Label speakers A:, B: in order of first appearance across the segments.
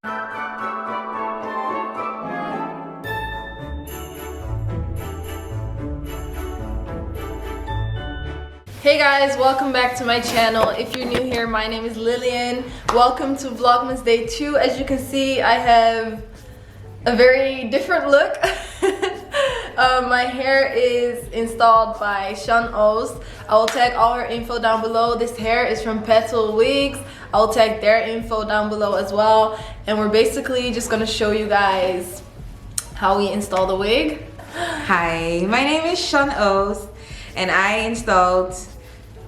A: Hey guys, welcome back to my channel. If you're new here, my name is Lillian. Welcome to Vlogmas Day 2. As you can see, I have a very different look. My hair is installed by Chan Oost. I will tag all her info down below. This hair is from Petalwigs Wigs. I will tag their info down below as well. And we're basically just gonna show you guys how we install the wig.
B: Hi, my name is Chan Oost, and I installed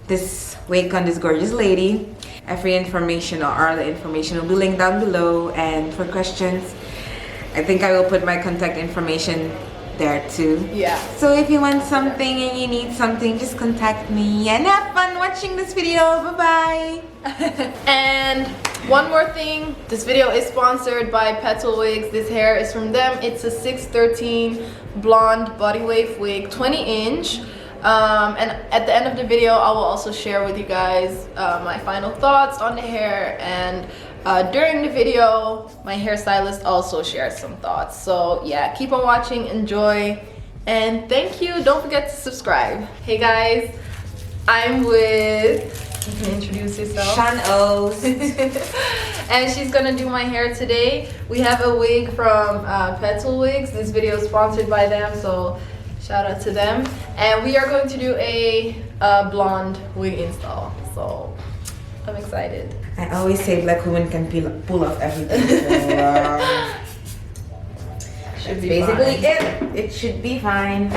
B: this wig on this gorgeous lady. Every information or all the information will be linked down below, and for questions, I think I will put my contact information there too.
A: Yeah.
B: So if you want something and you need something, just contact me and have fun watching this video. Bye bye.
A: And one more thing, this video is sponsored by Petalwigs. This hair is from them. It's a 613 blonde body wave wig, 20 inch. And at the end of the video, I will also share with you guys my final thoughts on the hair, and during the video, my hairstylist also shares some thoughts. So yeah, keep on watching, enjoy, and thank you. Don't forget to subscribe. Hey guys, I'm with, you can introduce yourself.
B: Chan Oost.
A: And she's gonna do my hair today. We have a wig from Petalwigs. This video is sponsored by them, so shout out to them. And we are going to do a blonde wig install, so I'm excited.
B: I always say black women can pull off everything. So,
A: Should be
B: basically
A: fine.
B: it should be fine.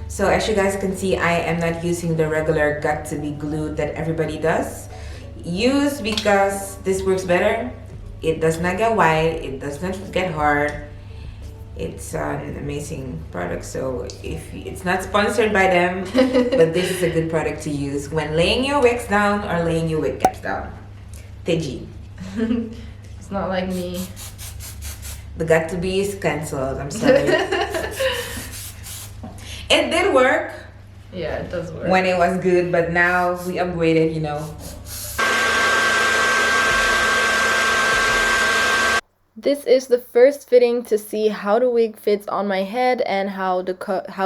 B: So as you guys can see, I am not using the regular got to be glue that everybody does use, because this works better. It does not get white, it does not get hard. It's an amazing product. So if it's not sponsored by them, but this is a good product to use when laying your wigs down or laying your wig caps down. TG.
A: It's not like me.
B: The got to be is cancelled. I'm sorry. It did work.
A: Yeah, it does work.
B: When it was good, but now we upgraded, you know.
A: This is the first fitting to see how the wig fits on my head and how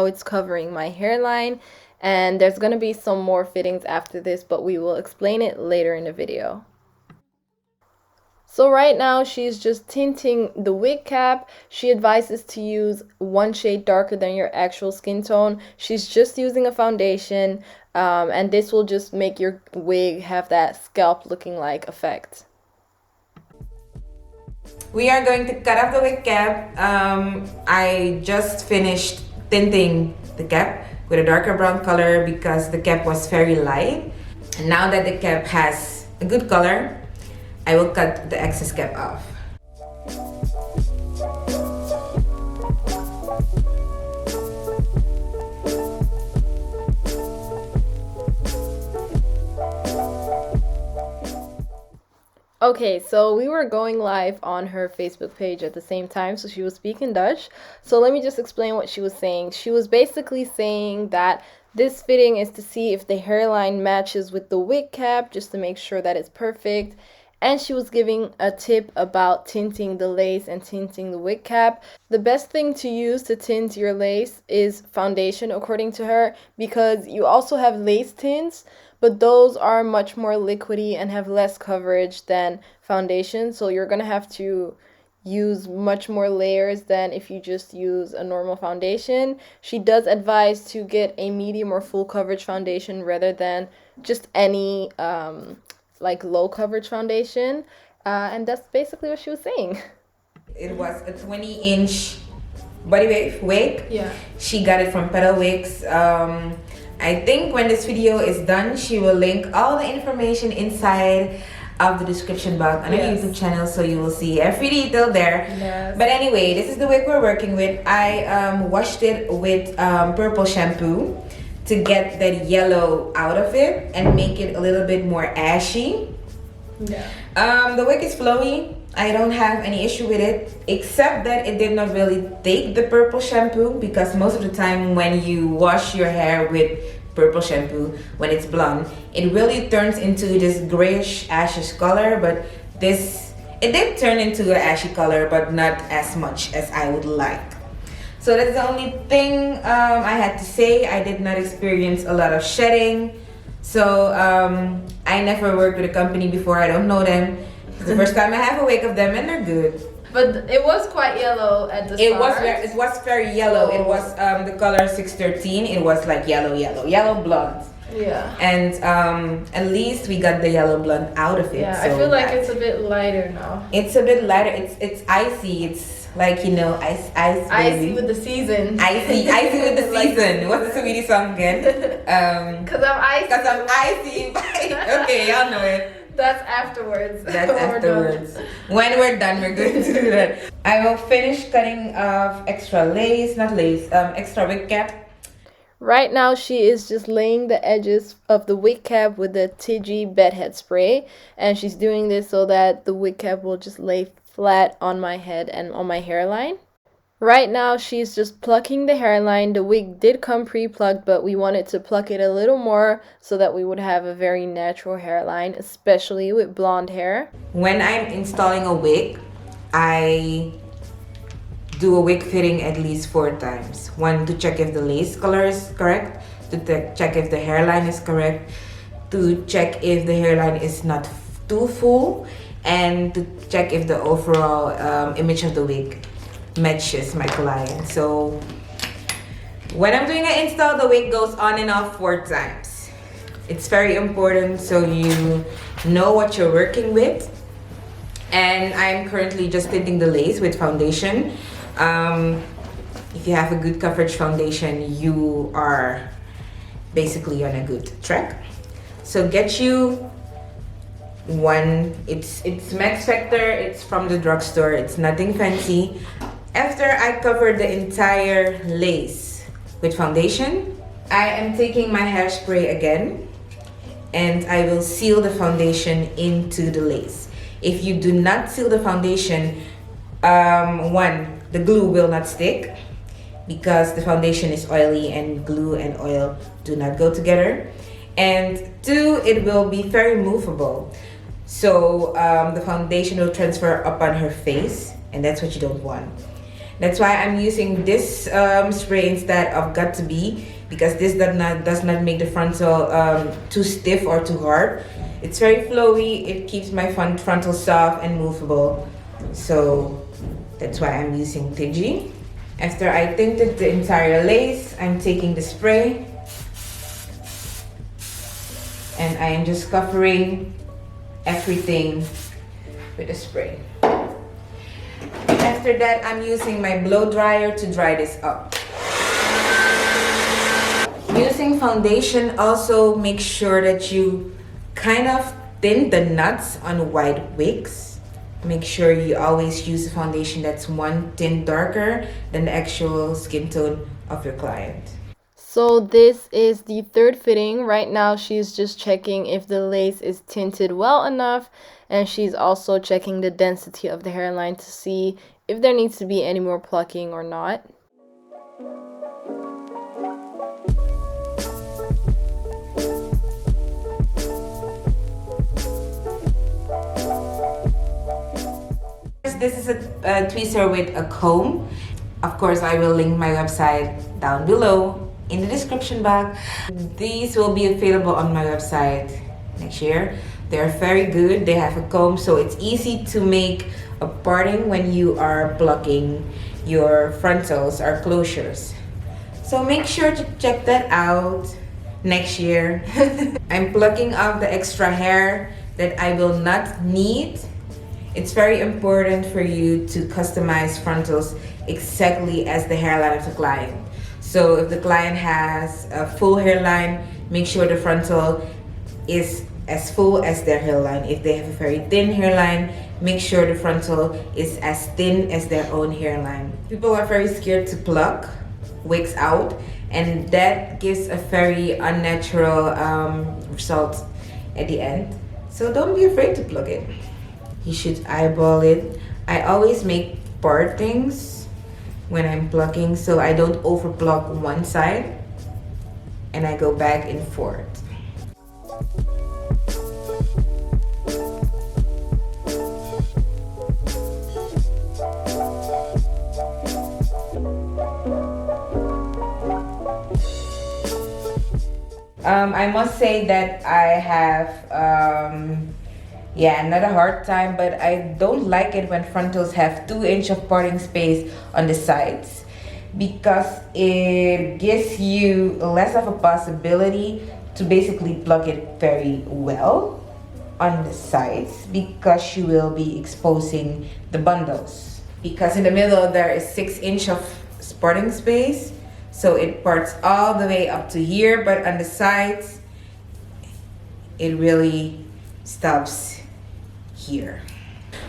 A: it's covering my hairline. And there's gonna be some more fittings after this, but we will explain it later in the video. So right now she's just tinting the wig cap. She advises to use one shade darker than your actual skin tone. She's just using a foundation, and this will just make your wig have that scalp looking like effect.
B: We are going to cut off the wig cap. I just finished tinting the cap with a darker brown color because the cap was very light. And now that the cap has a good color, I will cut the excess cap off.
A: Okay, so we were going live on her Facebook page at the same time, so she was speaking Dutch. So let me just explain what she was saying. She was basically saying that this fitting is to see if the hairline matches with the wig cap, just to make sure that it's perfect. And she was giving a tip about tinting the lace and tinting the wig cap. The best thing to use to tint your lace is foundation, according to her, because you also have lace tints, but those are much more liquidy and have less coverage than foundation. So you're gonna have to use much more layers than if you just use a normal foundation. She does advise to get a medium or full coverage foundation rather than just any like low coverage foundation, and that's basically what she was saying.
B: It was a 20-inch body wig.
A: Yeah.
B: She got it from Petalwigs. I think when this video is done, she will link all the information inside of the description box on her YouTube channel, so you will see every detail there.
A: Yes.
B: But anyway, this is the wig we're working with. I washed it with purple shampoo to get that yellow out of it and make it a little bit more ashy.
A: Yeah.
B: The wig is flowy. I don't have any issue with it, except that it did not really take the purple shampoo, because most of the time when you wash your hair with purple shampoo when it's blonde, it really turns into this grayish ashish color. But this, it did turn into an ashy color, but not as much as I would like. So that's the only thing I had to say. I did not experience a lot of shedding. So I never worked with a company before. I don't know them. It's the first time I have a wig of them, and they're good.
A: But it was quite yellow at the start.
B: It was very yellow. It was the color 613. It was like yellow blonde.
A: Yeah.
B: And at least we got the yellow blonde out of it.
A: Yeah,
B: so
A: I feel like it's a bit lighter now.
B: It's a bit lighter. It's icy. It's like, you know, ice.
A: Icy with the season.
B: Icy with the season. What's the Sweetie song again?
A: Cause I'm icy.
B: Cause I'm icy. Okay, y'all know it.
A: That's afterwards.
B: That's afterwards. When we're done, we're going to do that. I will finish cutting off extra extra wig cap.
A: Right now, she is just laying the edges of the wig cap with the Tigi bedhead spray, and she's doing this so that the wig cap will just lay flat on my head and on my hairline. Right now, she's just plucking the hairline. The wig did come pre-plucked, but we wanted to pluck it a little more so that we would have a very natural hairline, especially with blonde hair.
B: When I'm installing a wig, I do a wig fitting at least 4 times. One, to check if the lace color is correct, to check if the hairline is correct, to check if the hairline is not too full, and to check if the overall image of the wig matches my client. So when I'm doing an install, the wig goes on and off 4 times. It's very important so you know what you're working with. And I'm currently just tinting the lace with foundation. If you have a good coverage foundation, you are basically on a good track. So get you one. It's Max Factor. It's from the drugstore. It's nothing fancy. After I cover the entire lace with foundation, I am taking my hairspray again and I will seal the foundation into the lace. If you do not seal the foundation, one, the glue will not stick because the foundation is oily and glue and oil do not go together. And 2, it will be very movable. So the foundation will transfer up on her face, and that's what you don't want. That's why I'm using this spray instead of Got To Be, because this does not make the frontal too stiff or too hard. It's very flowy. It keeps my frontal soft and movable. So that's why I'm using Tigi. After I tinted the entire lace, I'm taking the spray and I am just covering everything with the spray. After that, I'm using my blow dryer to dry this up. Using foundation, also make sure that you kind of thin the knots on white wigs. Make sure you always use a foundation that's 1 tint darker than the actual skin tone of your client.
A: So this is the 3rd fitting. Right now she's just checking if the lace is tinted well enough, and she's also checking the density of the hairline to see if there needs to be any more plucking or not.
B: This is a tweezer with a comb. Of course, I will link my website down below in the description box. These will be available on my website next year. They're very good. They have a comb, so it's easy to make a parting when you are plucking your frontals or closures. So make sure to check that out next year. I'm plucking off the extra hair that I will not need. It's very important for you to customize frontals exactly as the hairline of the client. So if the client has a full hairline, make sure the frontal is as full as their hairline. If they have a very thin hairline, make sure the frontal is as thin as their own hairline. People are very scared to pluck wigs out, and that gives a very unnatural result at the end. So don't be afraid to pluck it. You should eyeball it. I always make partings when I'm plucking, so I don't over pluck one side and I go back and forth. I must say that I have, not a hard time, but I don't like it when frontals have 2 inches of parting space on the sides, because it gives you less of a possibility to basically plug it very well on the sides, because you will be exposing the bundles. Because in the middle there is 6 inches of parting space, so it parts all the way up to here, but on the sides it really stops here.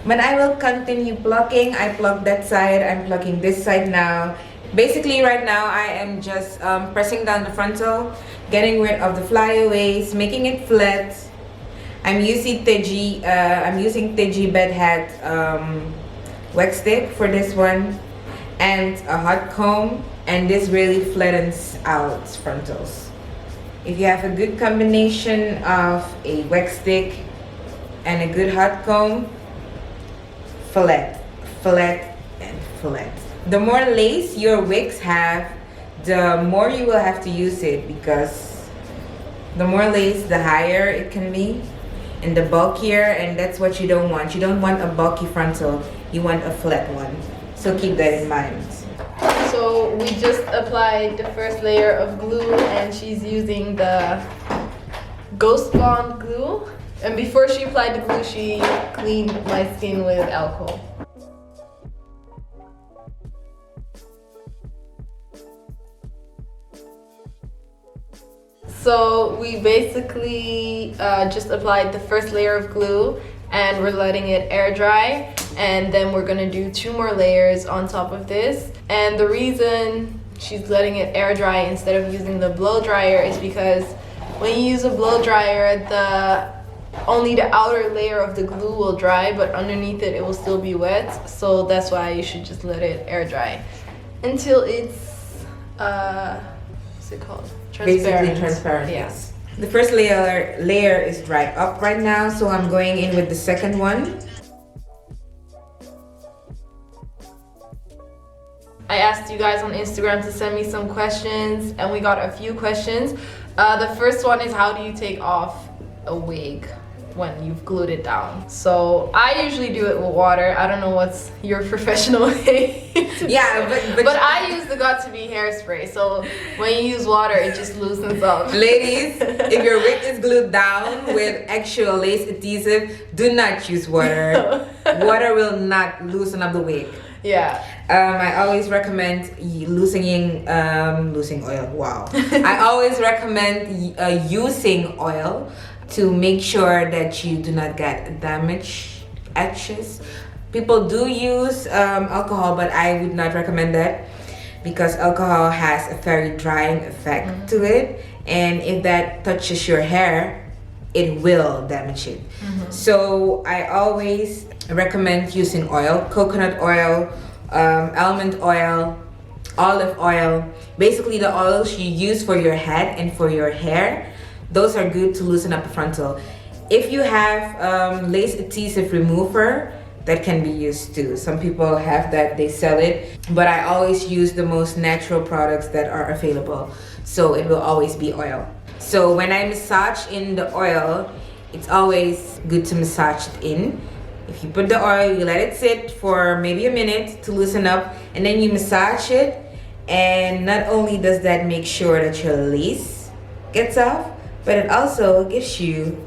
B: But I will continue plucking. I plucked that side, I'm plucking this side now. Basically right now I am just pressing down the frontal, getting rid of the flyaways, making it flat. I'm using Tiji bed hat wax stick for this one, and a hot comb, and this really flattens out frontals. If you have a good combination of a wax stick and a good hot comb, flat, flat, and flat. The more lace your wigs have, the more you will have to use it, because the more lace, the higher it can be, and the bulkier, and that's what you don't want. You don't want a bulky frontal, you want a flat one. So keep that in mind.
A: So we just applied the first layer of glue, and she's using the Ghost Bond glue. And before she applied the glue, she cleaned my skin with alcohol. So we basically just applied the first layer of glue, and we're letting it air dry, and then we're gonna do 2 more layers on top of this. And the reason she's letting it air dry instead of using the blow dryer is because when you use a blow dryer, only the outer layer of the glue will dry, but underneath it will still be wet. So that's why you should just let it air dry until it's what's it called? Transparent.
B: Basically transparent.
A: Yes.
B: The first layer is dried up right now, so I'm going in with the second one.
A: I asked you guys on Instagram to send me some questions, and we got a few questions. The first one is, how do you take off a wig when you've glued it down? So I usually do it with water. I don't know what's your professional way.
B: Yeah,
A: but I use the Got2b hairspray. So when you use water, it just loosens up.
B: Ladies, if your wig is glued down with actual lace adhesive, do not use water. Water will not loosen up the wig.
A: Yeah.
B: I always recommend losing oil. Wow. I always recommend using oil to make sure that you do not get damage edges. People do use alcohol, but I would not recommend that, because alcohol has a very drying effect to it, and if that touches your hair, it will damage it. So I always recommend using oil, coconut oil, almond oil, olive oil, basically the oils you use for your head and for your hair. Those are good to loosen up the frontal. If you have lace adhesive remover, that can be used too. Some people have that, they sell it, but I always use the most natural products that are available, so it will always be oil. So when I massage in the oil, it's always good to massage it in. If you put the oil, you let it sit for maybe a minute to loosen up, and then you massage it, and not only does that make sure that your lace gets off, but it also gives you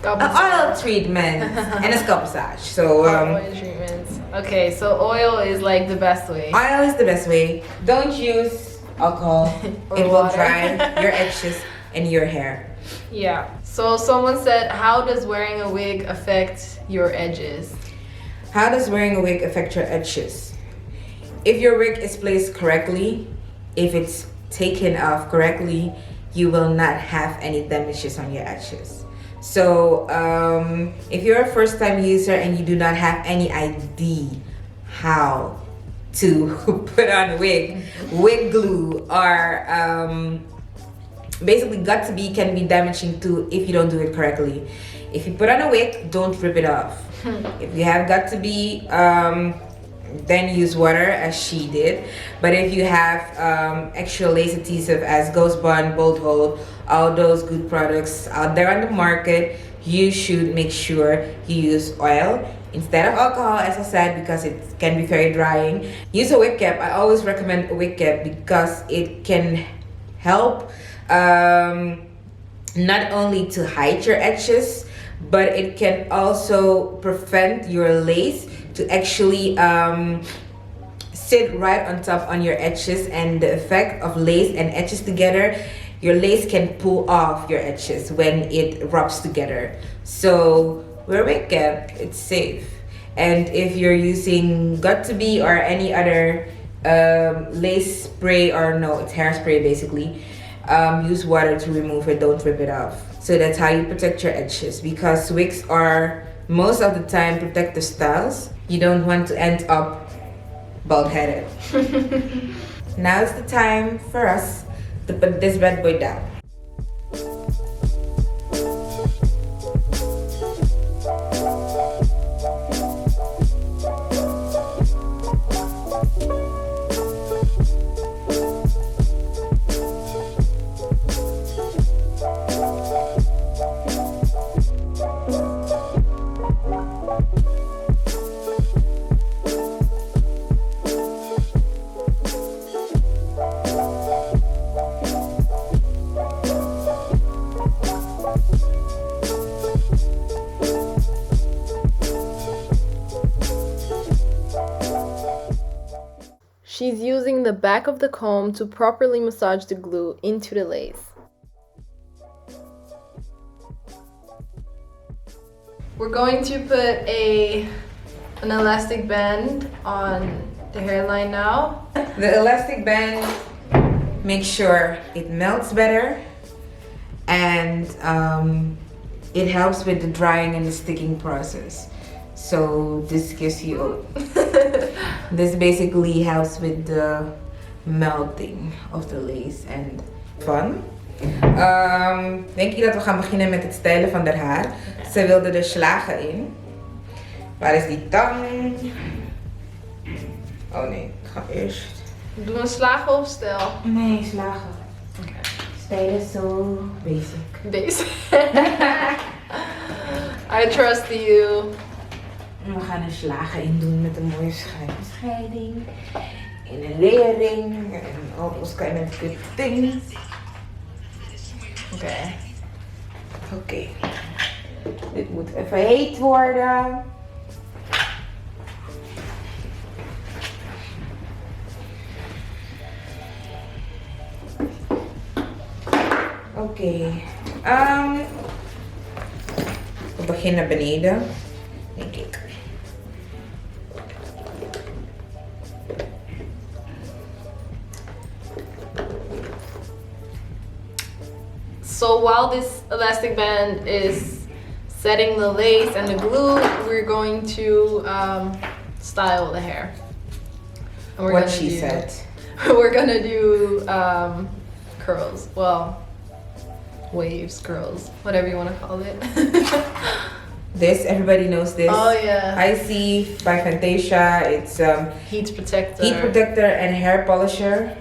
B: an oil treatment and a scalp massage. So
A: oil treatments. Okay, so oil is like the best way.
B: Oil is the best way. Don't use alcohol. It will dry your edges and your hair.
A: Yeah. So someone said, how does wearing a wig affect your edges?
B: How does wearing a wig affect your edges? If your wig is placed correctly, if it's taken off correctly, you will not have any damages on your edges. So if you're a first-time user and you do not have any idea how to put on a wig, wig glue or basically got to be can be damaging too if you don't do it correctly. If you put on a wig, don't rip it off. If you have got to be, then use water as she did. But if you have extra lace adhesive as Ghost Bond, Bolt Hold, all those good products out there on the market, you should make sure you use oil instead of alcohol, as I said, because it can be very drying. Use a wig cap. I always recommend a wig cap because it can help not only to hide your edges, but it can also prevent your lace to actually sit right on top on your edges, and the effect of lace and edges together, your lace can pull off your edges when it rubs together. So wear a wig cap, it's safe. And if you're using Got to Be or any other lace spray, or no, it's hairspray basically, use water to remove it, don't rip it off. So that's how you protect your edges, because wigs are most of the time protective styles. You don't want to end up bald-headed. Now it's the time for us to put this bad boy down.
A: She's using the back of the comb to properly massage the glue into the lace. We're going to put an elastic band on the hairline now.
B: The elastic band makes sure it melts better, and it helps with the drying and the sticking process. So this gives you this basically helps with the melting of the lace and fun. Denk je dat we gaan beginnen met het stylen van haar haar? Ze wilde er slagen in. Waar is die tang? Oh nee, ik ga eerst.
A: Doen we slagen of stijl?
B: Nee, slagen.
A: Okay.
B: Stijlen is zo basic.
A: Basic. I trust you.
B: We gaan er slagen in doen met een mooie scheiding. In een layering. En all those kind of good things. Oké. Dit moet even heet worden. Oké. We beginnen beneden, denk ik.
A: So while this elastic band is setting the lace and the glue, we're going to style the hair. And
B: What she said.
A: We're gonna do curls. Well, waves, curls, whatever you want to call it.
B: This, everybody knows this.
A: Oh yeah.
B: ICY by Fantasia. It's
A: heat protector.
B: Heat protector and hair polisher.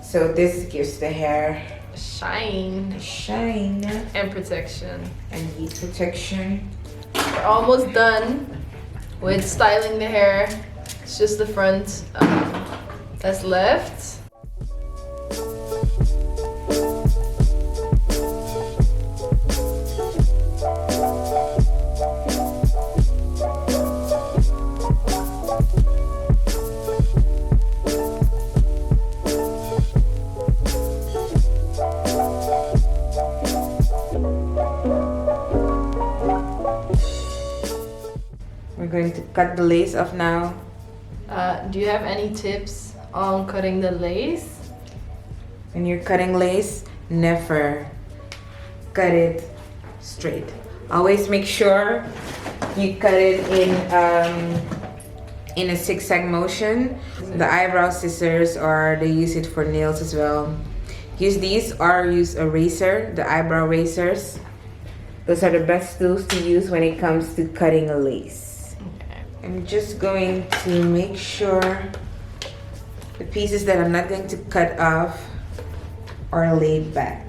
B: So this gives the hair
A: shine and protection.
B: And heat protection.
A: We're almost done with styling the hair. It's just the front that's left.
B: We're going to cut the lace off now.
A: Do you have any tips on cutting the lace?
B: When you're cutting lace, never cut it straight. Always make sure you cut it in a zigzag motion. The eyebrow scissors, or they use it for nails as well. use these or use a razor, the eyebrow razors. Those are the best tools to use when it comes to cutting a lace.
A: Okay.
B: I'm just going to make sure the pieces that I'm not going to cut off are laid back.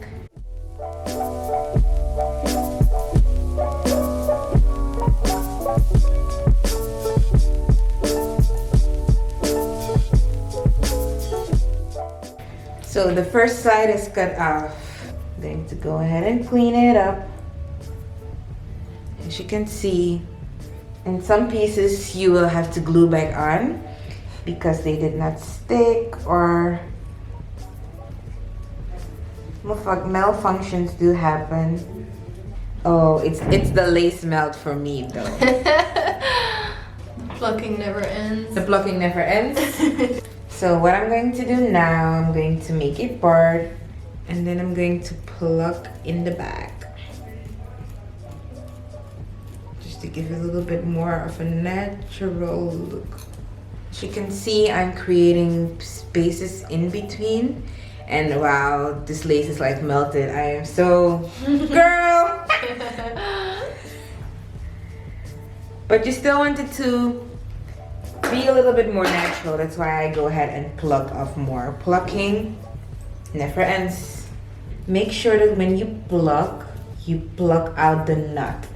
B: So the first side is cut off. I'm going to go ahead and clean it up. As you can see, in some pieces you will have to glue back on because they did not stick or malfunctions do happen. Oh, it's the lace melt for me though.
A: Plucking never ends.
B: The plucking never ends. So what I'm going to do now, I'm going to make it part and then I'm going to pluck in the back. Just to give it a little bit more of a natural look. As you can see, I'm creating spaces in between. And wow, this lace is like melted. I am so, girl! But you still want it to be a little bit more natural. That's why I go ahead and pluck off more. Plucking never ends. Make sure that when you pluck out the knot.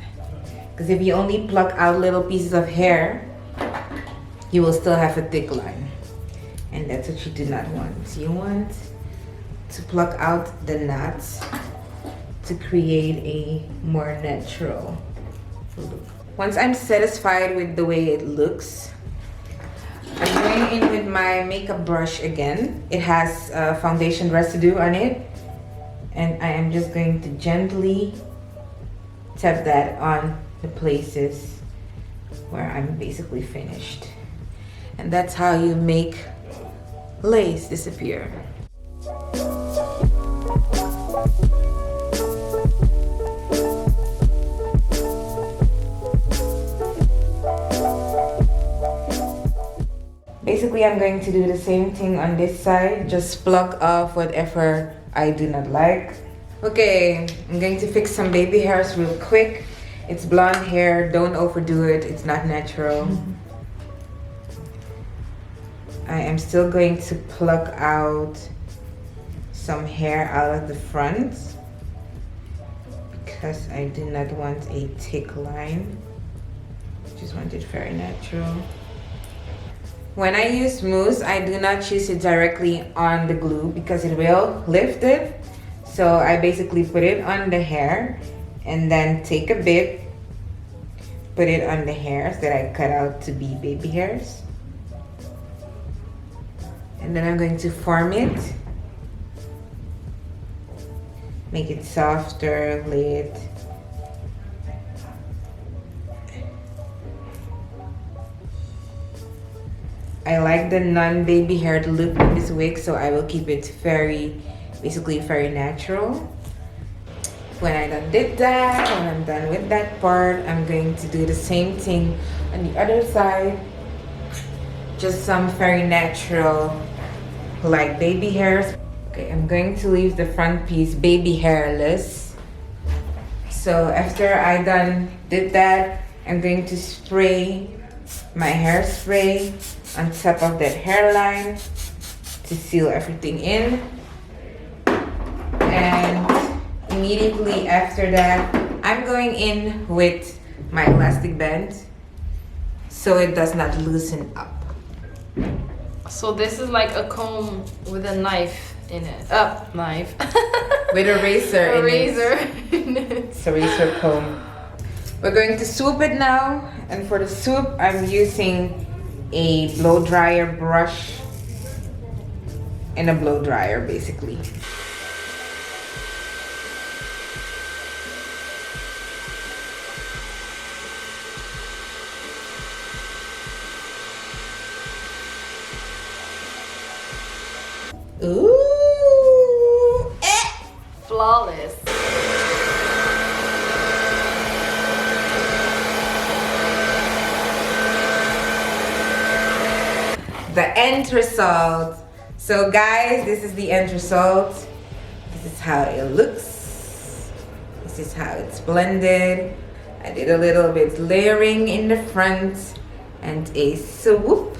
B: Because if you only pluck out little pieces of hair, you will still have a thick line. And that's what you do not want. You want to pluck out the knots to create a more natural look. Once I'm satisfied with the way it looks, I'm going in with my makeup brush again. It has foundation residue on it. And I am just going to gently tap that on the places where I'm basically finished. And that's how you make lace disappear. Basically, I'm going to do the same thing on this side. Just pluck off whatever I do not like. Okay, I'm going to fix some baby hairs real quick. It's blonde hair, don't overdo it, it's not natural. I am still going to pluck out some hair out of the front because I do not want a thick line. Just want it very natural. When I use mousse, I do not choose it directly on the glue because it will lift it. So I basically put it on the hair and then take a bit, put it on the hairs that I cut out to be baby hairs. And then I'm going to form it. Make it softer, lay it. I like the non-baby haired look in this wig, so I will keep it basically very natural. When I done did that, when I'm done with that part, I'm going to do the same thing on the other side. Just some very natural, like baby hairs. Okay, I'm going to leave the front piece baby hairless. So after I did that, I'm going to spray my hairspray on top of that hairline to seal everything in. And immediately after that, I'm going in with my elastic band so it does not loosen up.
A: So this is like a comb with a knife in it. Knife.
B: With a razor
A: A
B: in
A: razor
B: it.
A: in it.
B: It's a razor comb. We're going to swoop it now. And for the swoop, I'm using a blow dryer brush and a blow dryer basically. Ooh!
A: Flawless.
B: The end result. So guys, this is the end result. how it looks. This is how it's blended. I did a little bit layering in the front and a swoop.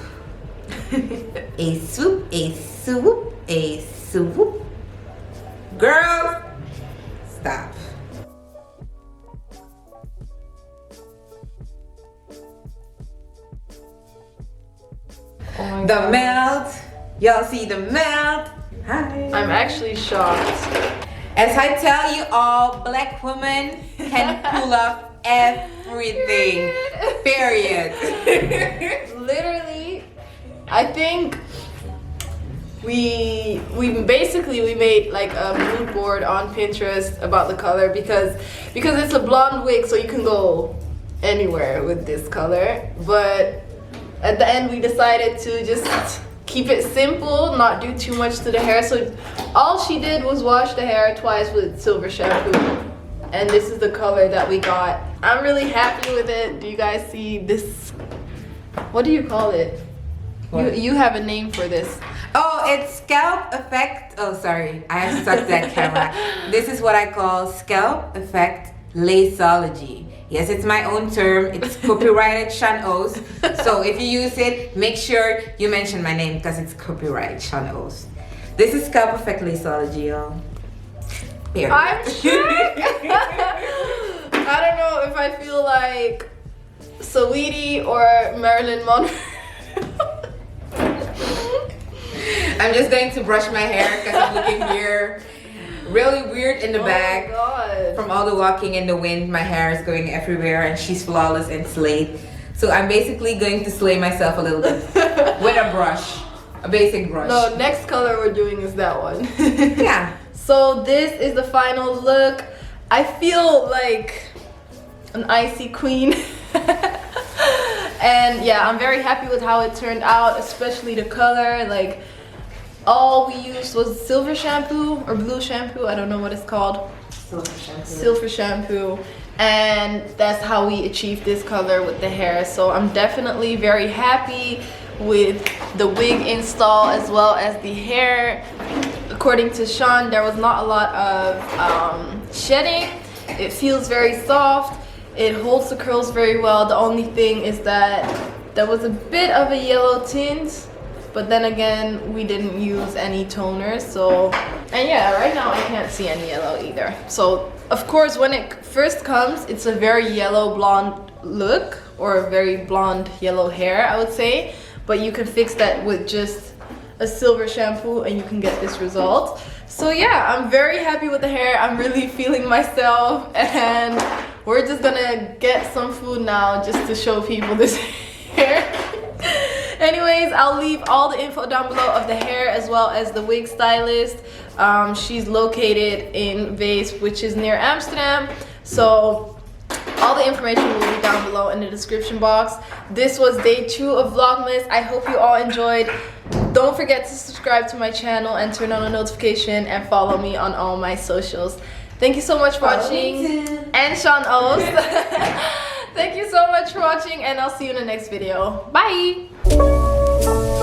B: A swoop, a swoop, a swoop. Girl, stop.
A: Oh
B: the melt. Y'all see the melt? Hi.
A: I'm actually shocked.
B: As I tell you all, black women can pull off everything. Period.
A: Literally, I think we made like a mood board on Pinterest about the color because it's a blonde wig, so you can go anywhere with this color. But at the end, we decided to just keep it simple, not do too much to the hair. So all she did was wash the hair twice with silver shampoo. And this is the color that we got. I'm really happy with it. Do you guys see this? What do you call it? You have a name for this.
B: Oh, it's scalp effect. Oh, sorry. I have stuck that camera. This is what I call scalp effect laceology. Yes, it's my own term. It's copyrighted Chan Oost. So if you use it, make sure you mention my name because it's copyrighted Chan Oost. This is scalp effect laceology, y'all.
A: I'm sure. I don't know if I feel like Saweetie or Marilyn Monroe.
B: I'm just going to brush my hair because I'm looking here really weird in the back.
A: God.
B: From all the walking in the wind, my hair is going everywhere and she's flawless and slayed. So I'm basically going to slay myself a little bit with a brush, a basic brush.
A: No, next color we're doing is that one.
B: Yeah.
A: So this is the final look. I feel like an icy queen. And yeah, I'm very happy with how it turned out, especially the color. Like, all we used was silver shampoo or blue shampoo, I don't know what it's called. Silver shampoo. And that's how we achieved this color with the hair. So I'm definitely very happy with the wig install as well as the hair. According to Sean, there was not a lot of shedding. It feels very soft. It holds the curls very well. The only thing is that there was a bit of a yellow tint. But then again, we didn't use any toner, so... And yeah, right now I can't see any yellow either. So, of course, when it first comes, it's a very yellow blonde look, or a very blonde yellow hair, I would say. But you can fix that with just a silver shampoo and you can get this result. So yeah, I'm very happy with the hair. I'm really feeling myself, and we're just gonna get some food now just to show people this hair. Anyways, I'll leave all the info down below of the hair as well as the wig stylist. She's located in Weesp, which is near Amsterdam. So all the information will be down below in the description box. This was day 2 of Vlogmas. I hope you all enjoyed. Don't forget to subscribe to my channel and turn on the notification and follow me on all my socials. Thank you so much for watching. And Chan Oost. Thank you so much for watching, and I'll see you in the next video. Bye!